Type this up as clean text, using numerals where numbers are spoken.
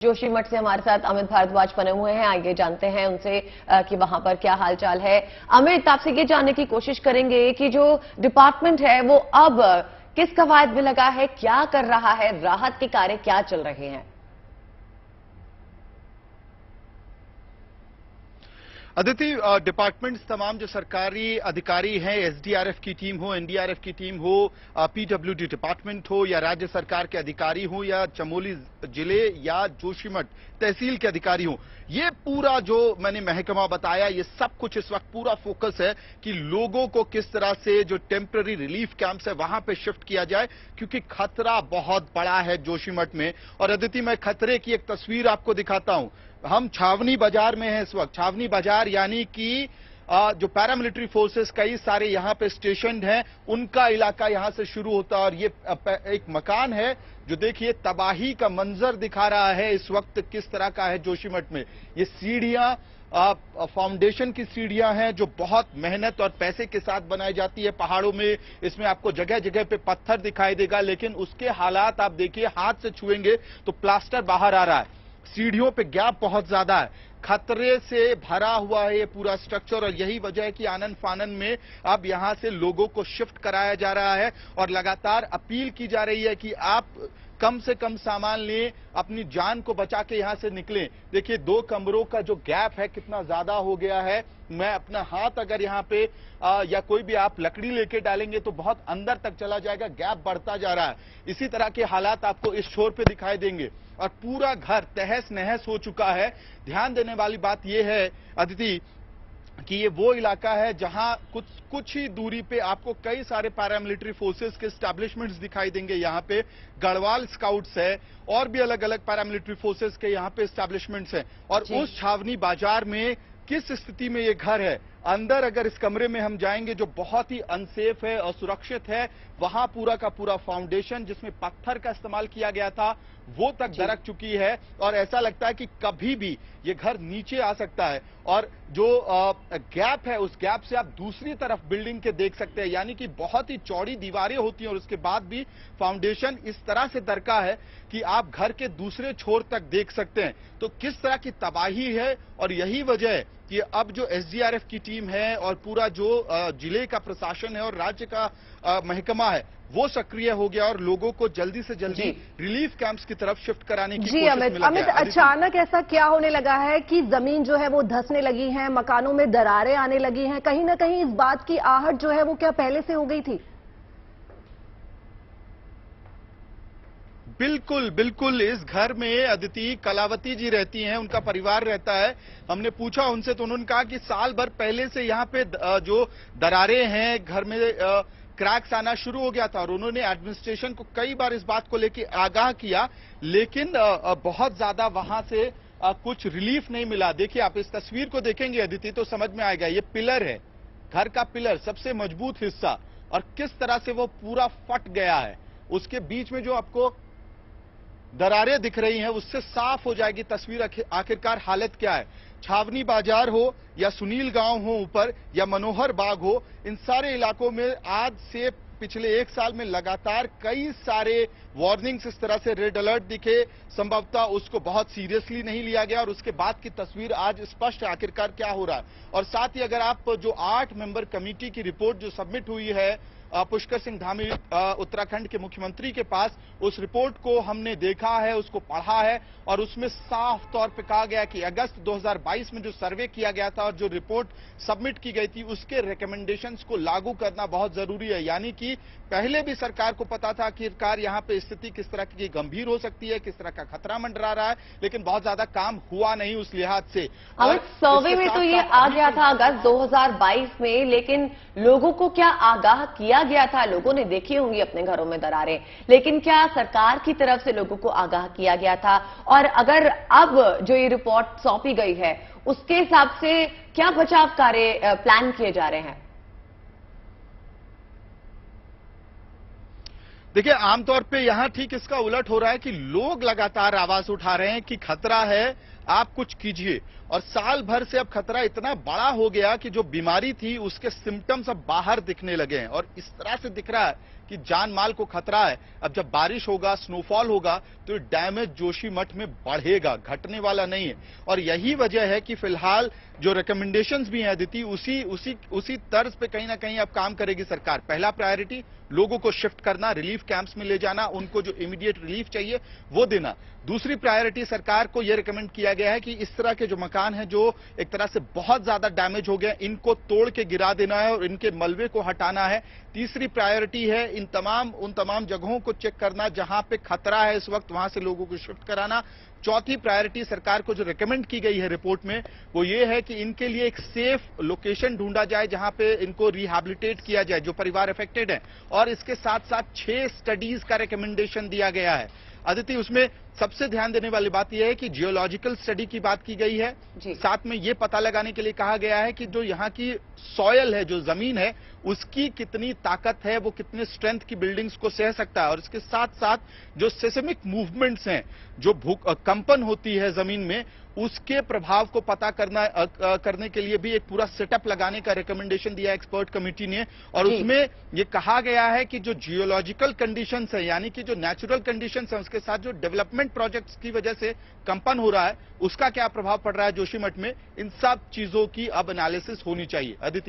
जोशीमठ से हमारे साथ अमित भारद्वाज बने हुए हैं। आइए जानते हैं उनसे कि वहां पर क्या हालचाल है। अमित, आपसे ये जानने की कोशिश करेंगे कि जो डिपार्टमेंट है वो अब किस कवायद में लगा है, क्या कर रहा है, राहत के कार्य क्या चल रहे हैं? अदिति, डिपार्टमेंट्स तमाम जो सरकारी अधिकारी हैं, एसडीआरएफ की टीम हो, एनडीआरएफ की टीम हो, पीडब्ल्यूडी डिपार्टमेंट हो या राज्य सरकार के अधिकारी हो या चमोली जिले या जोशीमठ तहसील के अधिकारी हो, ये पूरा जो मैंने महकमा बताया, ये सब कुछ इस वक्त पूरा फोकस है कि लोगों को किस तरह से जो टेम्पररी रिलीफ कैंप्स है वहां पे शिफ्ट किया जाए, क्योंकि खतरा बहुत बड़ा है जोशीमठ में। और अदिति, मैं खतरे की एक तस्वीर आपको दिखाता हूं। हम छावनी बाजार में हैं इस वक्त। छावनी बाजार यानी कि जो पैरामिलिट्री फोर्सेस कई सारे यहां पे स्टेशन हैं, उनका इलाका यहां से शुरू होता है। और ये एक मकान है जो देखिए तबाही का मंजर दिखा रहा है इस वक्त किस तरह का है जोशीमठ में। ये सीढ़ियां फाउंडेशन की सीढ़ियां हैं जो बहुत मेहनत और पैसे के साथ बनाई जाती है पहाड़ों में। इसमें आपको जगह जगह पे पत्थर दिखाई देगा, लेकिन उसके हालात आप देखिए, हाथ से छुएंगे तो प्लास्टर बाहर आ रहा है। सीढ़ियों पे गैप बहुत ज्यादा है, खतरे से भरा हुआ है ये पूरा स्ट्रक्चर। और यही वजह है कि आनन फानन में अब यहां से लोगों को शिफ्ट कराया जा रहा है और लगातार अपील की जा रही है कि आप कम से कम सामान लें, अपनी जान को बचा के यहां से निकलें। देखिए 2 कमरों का जो गैप है कितना ज्यादा हो गया है। मैं अपना हाथ अगर यहां पे या कोई भी आप लकड़ी लेके डालेंगे तो बहुत अंदर तक चला जाएगा, गैप बढ़ता जा रहा है। इसी तरह के हालात आपको इस छोर पे दिखाई देंगे और पूरा घर तहस नहस हो चुका है। ध्यान देने वाली बात यह है अदिति कि ये वो इलाका है जहां कुछ ही दूरी पे आपको कई सारे पैरामिलिट्री फोर्सेस के एस्टैब्लिशमेंट्स दिखाई देंगे। यहाँ पे गढ़वाल स्काउट्स है और भी अलग अलग पैरामिलिट्री फोर्सेस के यहाँ पे एस्टैब्लिशमेंट्स हैं। और उस छावनी बाजार में किस स्थिति में ये घर है, अंदर अगर इस कमरे में हम जाएंगे जो बहुत ही अनसेफ है, असुरक्षित है, वहां पूरा का पूरा फाउंडेशन जिसमें पत्थर का इस्तेमाल किया गया था वो तक दरक चुकी है। और ऐसा लगता है कि कभी भी ये घर नीचे आ सकता है। और जो गैप है उस गैप से आप दूसरी तरफ बिल्डिंग के देख सकते हैं, यानी कि बहुत ही चौड़ी दीवारें होती हैं और उसके बाद भी फाउंडेशन इस तरह से दरका है कि आप घर के दूसरे छोर तक देख सकते हैं। तो किस तरह की तबाही है। और यही वजह है कि अब जो एसडीआरएफ की टीम है और पूरा जो जिले का प्रशासन है और राज्य का महकमा है वो सक्रिय हो गया और लोगों को जल्दी से जल्दी रिलीफ कैंप्स की तरफ शिफ्ट कराने की कोशिश में लगा है। अमित, अचानक ऐसा क्या होने लगा है कि जमीन जो है वो धंसने लगी है, मकानों में दरारें आने लगी हैं? कहीं ना कहीं इस बात की आहट जो है वो क्या पहले से हो गई थी? बिल्कुल बिल्कुल। इस घर में अदिति कलावती जी रहती हैं, उनका परिवार रहता है। हमने पूछा उनसे तो उन्होंने कहा कि साल भर पहले से यहाँ पे जो दरारें हैं, घर में क्रैक्स आना शुरू हो गया था। और उन्होंने एडमिनिस्ट्रेशन को कई बार इस बात को लेकर आगाह किया, लेकिन बहुत ज्यादा वहां से कुछ रिलीफ नहीं मिला। देखिए आप इस तस्वीर को देखेंगे अदिति तो समझ में आएगा। ये पिलर है, घर का पिलर, सबसे मजबूत हिस्सा, और किस तरह से वो पूरा फट गया है। उसके बीच में जो आपको दरारें दिख रही हैं उससे साफ हो जाएगी तस्वीर आखिरकार हालत क्या है। छावनी बाजार हो या सुनील गांव हो ऊपर या मनोहर बाग हो, इन सारे इलाकों में आज से पिछले 1 साल में लगातार कई सारे वार्निंग्स इस तरह से रेड अलर्ट दिखे। संभवतः उसको बहुत सीरियसली नहीं लिया गया और उसके बाद की तस्वीर आज स्पष्ट है आखिरकार क्या हो रहा है। और साथ ही अगर आप जो 8 मेंबर कमेटी की रिपोर्ट जो सबमिट हुई है पुष्कर सिंह धामी उत्तराखंड के मुख्यमंत्री के पास, उस रिपोर्ट को हमने देखा है, उसको पढ़ा है और उसमें साफ तौर पे कहा गया कि अगस्त 2022 में जो सर्वे किया गया था और जो रिपोर्ट सबमिट की गई थी उसके रिकमेंडेशंस को लागू करना बहुत जरूरी है। यानी कि पहले भी सरकार को पता था आखिरकार यहाँ पे स्थिति किस तरह की गंभीर हो सकती है, किस तरह का खतरा मंडरा रहा है, लेकिन बहुत ज्यादा काम हुआ नहीं उस लिहाज से। और सर्वे में तो ये आ गया था अगस्त 2022 में, लेकिन लोगों को क्या आगाह किया गया था? लोगों ने देखी होंगी अपने घरों में दरारें, लेकिन क्या सरकार की तरफ से लोगों को आगाह किया गया था? और अगर अब जो ये रिपोर्ट सौंपी गई है उसके हिसाब से क्या बचाव कार्य प्लान किए जा रहे हैं? देखिए आमतौर पे यहां ठीक इसका उलट हो रहा है कि लोग लगातार आवाज उठा रहे हैं कि खतरा है, आप कुछ कीजिए। और साल भर से अब खतरा इतना बड़ा हो गया कि जो बीमारी थी उसके सिम्टम्स अब बाहर दिखने लगे हैं और इस तरह से दिख रहा है कि जान माल को खतरा है। अब जब बारिश होगा, स्नोफॉल होगा तो डैमेज जोशीमठ में बढ़ेगा, घटने वाला नहीं है। और यही वजह है कि फिलहाल जो रिकमेंडेशंस भी हैं अदिति, उसी तर्ज पे कहीं ना कहीं अब काम करेगी सरकार। पहला प्रायोरिटी लोगों को शिफ्ट करना, रिलीफ कैंप्स में ले जाना, उनको जो इमीडिएट रिलीफ चाहिए वो देना। दूसरी प्रायोरिटी सरकार को यह रिकमेंड किया गया है कि इस तरह के जो मकान हैं जो एक तरह से बहुत ज्यादा डैमेज हो गए, इनको तोड़ के गिरा देना है और इनके मलबे को हटाना है। तीसरी प्रायोरिटी है उन तमाम जगहों को चेक करना जहां पे खतरा है इस वक्त, वहां से लोगों को शिफ्ट कराना। चौथी प्रायोरिटी सरकार को जो रिकमेंड की गई है रिपोर्ट में वो ये है कि इनके लिए एक सेफ लोकेशन ढूंढा जाए जहां पे इनको रिहैबिलिटेट किया जाए जो परिवार अफेक्टेड है। और इसके साथ साथ 6 स्टडीज का रिकमेंडेशन दिया गया है। अदिति, उसमें सबसे ध्यान देने वाली बात यह है कि जियोलॉजिकल स्टडी की बात की गई है। साथ में यह पता लगाने के लिए कहा गया है कि जो यहाँ की सॉयल है, जो जमीन है, उसकी कितनी ताकत है, वो कितने स्ट्रेंथ की बिल्डिंग्स को सह सकता है। और इसके साथ साथ जो सेस्मिक मूवमेंट्स हैं, जो कंपन होती है जमीन में, उसके प्रभाव को पता करने के लिए भी एक पूरा सेटअप लगाने का रिकमेंडेशन दिया एक्सपर्ट कमेटी ने। और उसमें यह कहा गया है कि जो जियोलॉजिकल कंडीशंस है, यानी कि जो नेचुरल कंडीशंस है, उसके साथ जो डेवलपमेंट प्रोजेक्ट्स की वजह से कंपन हो रहा है, उसका क्या प्रभाव पड़ रहा है जोशीमठ में, इन सब चीजों की अब एनालिसिस होनी चाहिए। अदिति।